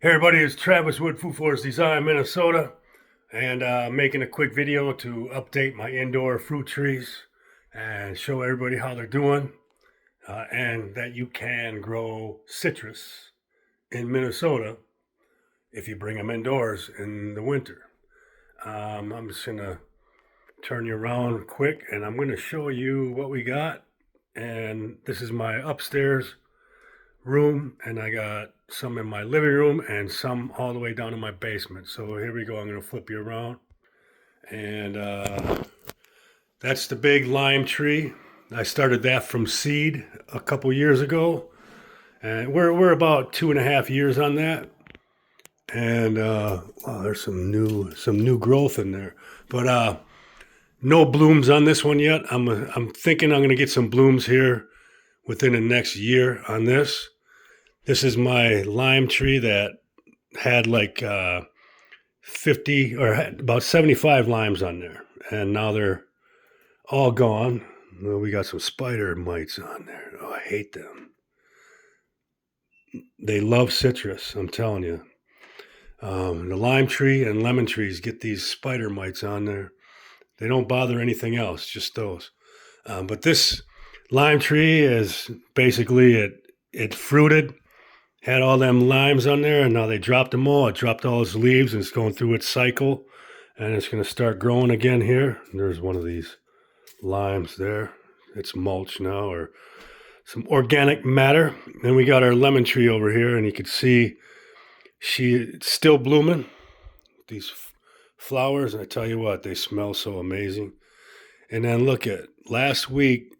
Hey everybody, it's Travis with Food Forest Design, Minnesota, and making a quick video to update my indoor fruit trees and show everybody how they're doing and that you can grow citrus in Minnesota if you bring them indoors in the winter. I'm just gonna turn you around quick and I'm gonna show you what we got. And this is my upstairs room, and I got some in my living room and some all the way down in my basement. So here we go. I'm going to flip you around, and that's the big lime tree. I started that from seed a couple years ago, and we're about 2.5 years on that. And wow, there's some new growth in there, but no blooms on this one yet. I'm thinking I'm going to get some blooms here within the next year on this. This is my lime tree that had like 50 or about 75 limes on there, and now they're all gone. Well, we got some spider mites on there. Oh, I hate them. They love citrus, I'm telling you. The lime tree and lemon trees get these spider mites on there. They don't bother anything else, just those. But this lime tree is basically it fruited, had all them limes on there, and now they dropped them all. It dropped all its leaves, and it's going through its cycle, and it's going to start growing again here. There's one of these limes there. It's mulch now, or some organic matter. Then we got our lemon tree over here, and you can see it's still blooming. These flowers, I tell you what, they smell so amazing. And then look at last week,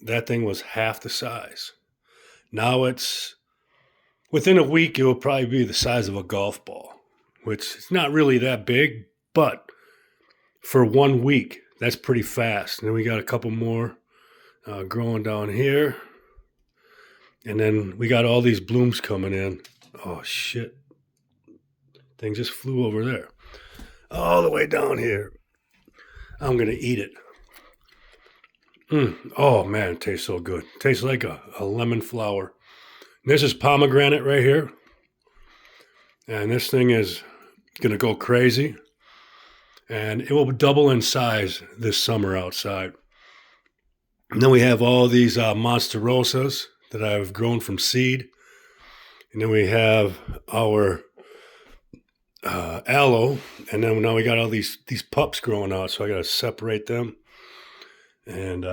that thing was half the size. Now it's within a week, it will probably be the size of a golf ball, which is not really that big, but for 1 week, that's pretty fast. And then we got a couple more growing down here. And then we got all these blooms coming in. Oh, shit. Thing just flew over there. All the way down here. I'm going to eat it. Oh, man, it tastes so good. It tastes like a lemon flower. This is pomegranate right here. And this thing is going to go crazy. And it will double in size this summer outside. And then we have all these monsterosas that I've grown from seed. And then we have our aloe. And then now we got all these pups growing out. So I got to separate them. And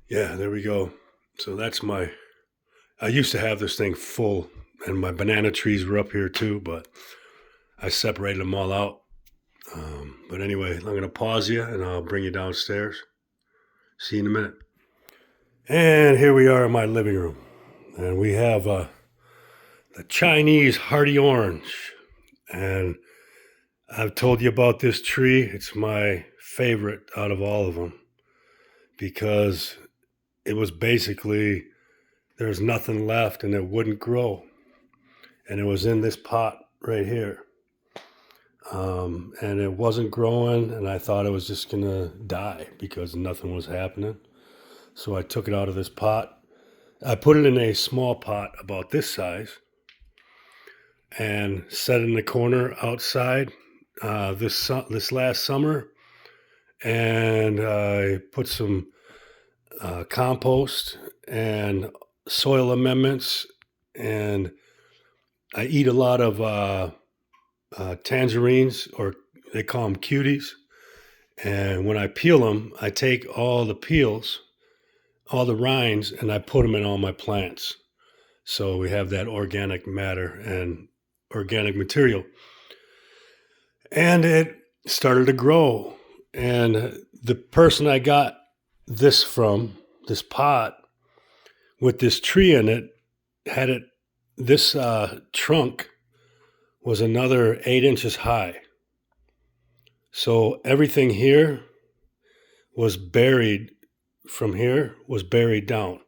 yeah, there we go. So that's I used to have this thing full, and my banana trees were up here too, but I separated them all out. But anyway, I'm going to pause you, and I'll bring you downstairs. See you in a minute. And here we are in my living room. And we have the Chinese hardy orange. And I've told you about this tree. It's my favorite out of all of them because it was basically, there's nothing left and it wouldn't grow. And it was in this pot right here. And it wasn't growing, and I thought it was just going to die because nothing was happening. So I took it out of this pot. I put it in a small pot about this size and set it in the corner outside this last summer. And I put some compost and soil amendments, and I eat a lot of tangerines, or they call them cuties. And when I peel them, I take all the peels, all the rinds, and I put them in all my plants. So we have that organic matter and organic material. And it started to grow. And the person I got this from, this pot with this tree in it, this trunk was another 8 inches high. So everything here was buried down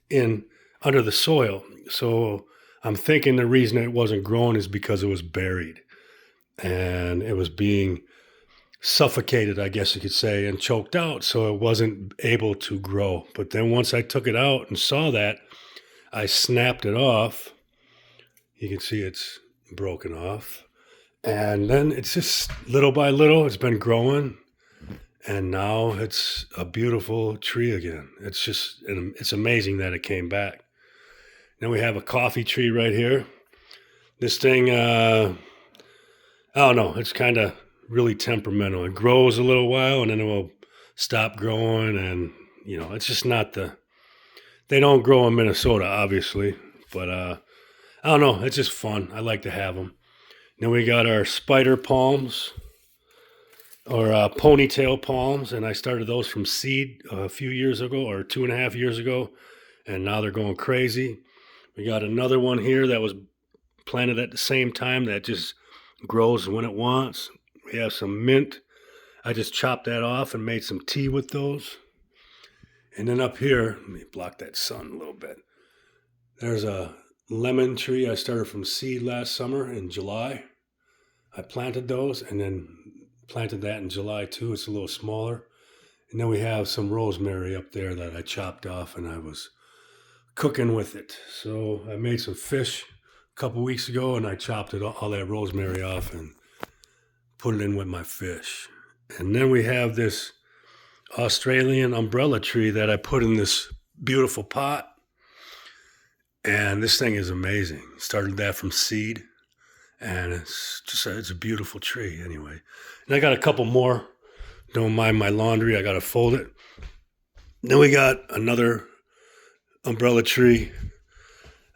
in under the soil. So I'm thinking the reason it wasn't growing is because it was buried and it was being suffocated, I guess you could say, and choked out. So it wasn't able to grow. But then once I took it out and saw that, I snapped it off. You can see it's broken off. And then it's just little by little, it's been growing. And now it's a beautiful tree again. It's amazing that it came back. Then we have a coffee tree right here. This thing, I don't know, it's kind of really temperamental. It grows a little while and then it will stop growing. And, it's just not they don't grow in Minnesota, obviously. But I don't know, it's just fun. I like to have them. Then we got our spider palms or ponytail palms, and I started those from seed a few years ago or 2.5 years ago, and now they're going crazy. We got another one here that was planted at the same time that just grows when it wants. We have some mint. I just chopped that off and made some tea with those. And then up here, let me block that sun a little bit. There's a lemon tree I started from seed last summer in July. I planted those and then planted that in July too. It's a little smaller. And then we have some rosemary up there that I chopped off and I was cooking with it. So I made some fish a couple weeks ago and I chopped all that rosemary off and put it in with my fish. And then we have this Australian umbrella tree that I put in this beautiful pot. And this thing is amazing. Started that from seed. And it's a beautiful tree anyway. And I got a couple more. Don't mind my laundry. I got to fold it. Then we got another umbrella tree.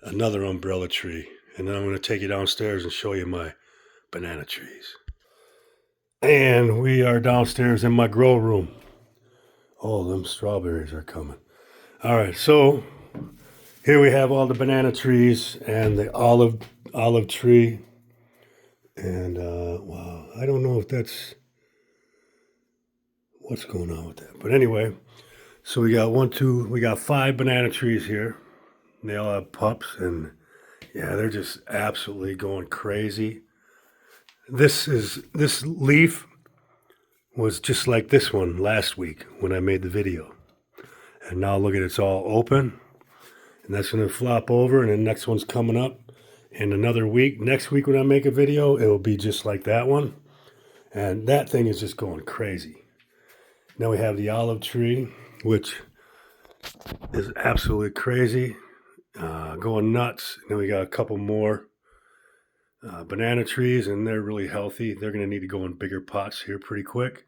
Another umbrella tree. And then I'm going to take you downstairs and show you my banana trees. And we are downstairs in my grow room. Oh, them strawberries are coming. All right, so here we have all the banana trees and the olive tree. And, wow, I don't know if what's going on with that. But anyway, so we got 5 banana trees here. They all have pups, and yeah, they're just absolutely going crazy. This leaf was just like this one last week when I made the video. And now look at it's all open. And that's going to flop over, and the next one's coming up in another week. Next week when I make a video, it will be just like that one. And that thing is just going crazy. Now we have the olive tree, which is absolutely crazy, going nuts. And then we got a couple more banana trees, and they're really healthy. They're going to need to go in bigger pots here pretty quick.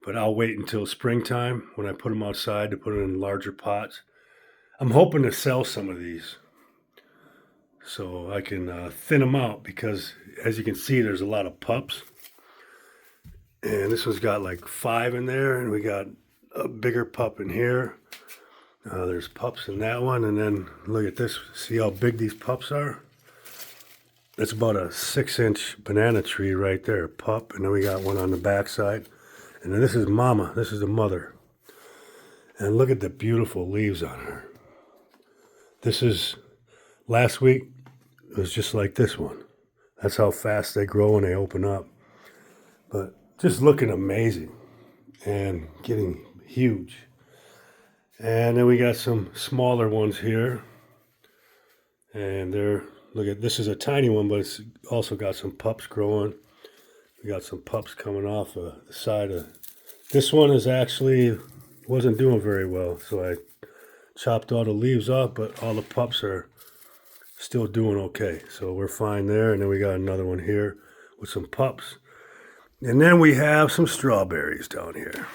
But I'll wait until springtime when I put them outside to put them in larger pots. I'm hoping to sell some of these so I can thin them out because, as you can see, there's a lot of pups. And this one's got like 5 in there, and we got a bigger pup in here. There's pups in that one, and then look at this. See how big these pups are? That's about a 6-inch banana tree right there, pup. And then we got one on the back side. And then this is Mama. This is the mother. And look at the beautiful leaves on her. This is, last week, it was just like this one. That's how fast they grow when they open up. But just looking amazing and getting huge. And then we got some smaller ones here. And look at, this is a tiny one, but it's also got some pups growing. We got some pups coming off the side of, this one is actually, wasn't doing very well. So I chopped all the leaves off, but all the pups are still doing okay. So we're fine there. And then we got another one here with some pups. And then we have some strawberries down here.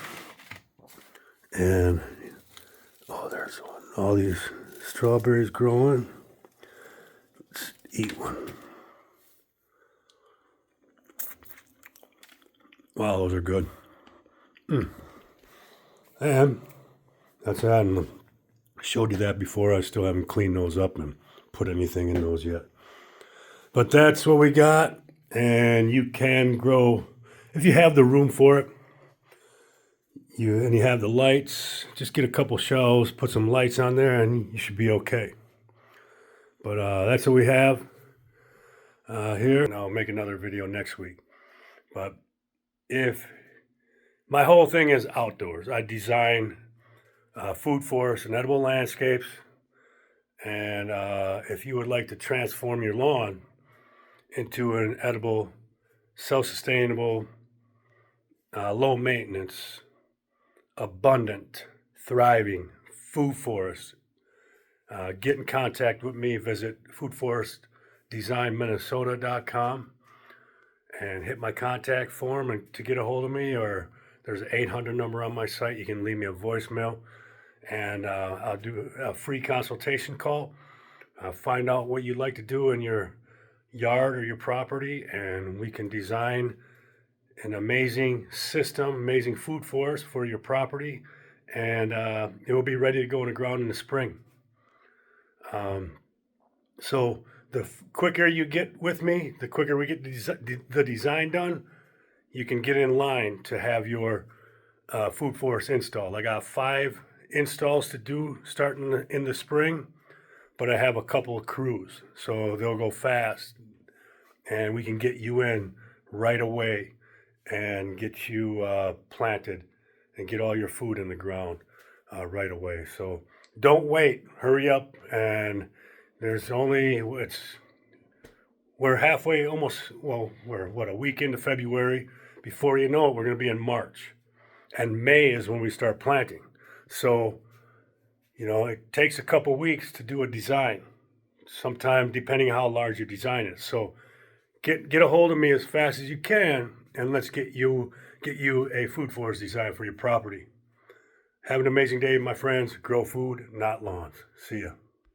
And, oh, there's one. All these strawberries growing. Let's eat one. Wow, those are good. And that's that. And I showed you that before. I still haven't cleaned those up and put anything in those yet. But that's what we got. And you can grow, if you have the room for it, and you have the lights, just get a couple shelves, put some lights on there, and you should be okay. But that's what we have here. And I'll make another video next week. But my whole thing is outdoors. I design food forests and edible landscapes. And if you would like to transform your lawn into an edible, self-sustainable, low maintenance, abundant, thriving food forest. Get in contact with me. Visit foodforestdesignminnesota.com and hit my contact form and to get a hold of me, or there's an 800 number on my site. You can leave me a voicemail, and I'll do a free consultation call. Find out what you'd like to do in your yard or your property, and we can design an amazing system, amazing food forest for your property, and it will be ready to go in the ground in the spring. So the quicker you get with me, the quicker we get the design done, you can get in line to have your food forest installed. I got 5 installs to do starting in the spring, but I have a couple of crews, so they'll go fast, and we can get you in right away and get you planted and get all your food in the ground right away. So don't wait, hurry up. And we're halfway, almost, well, we're a week into February. Before you know it, we're going to be in March, and May is when we start planting. So it takes a couple weeks to do a design, sometime depending on how large your design is. So get a hold of me as fast as you can, and let's get you a food forest design for your property. Have an amazing day, my friends. Grow food, not lawns. See ya.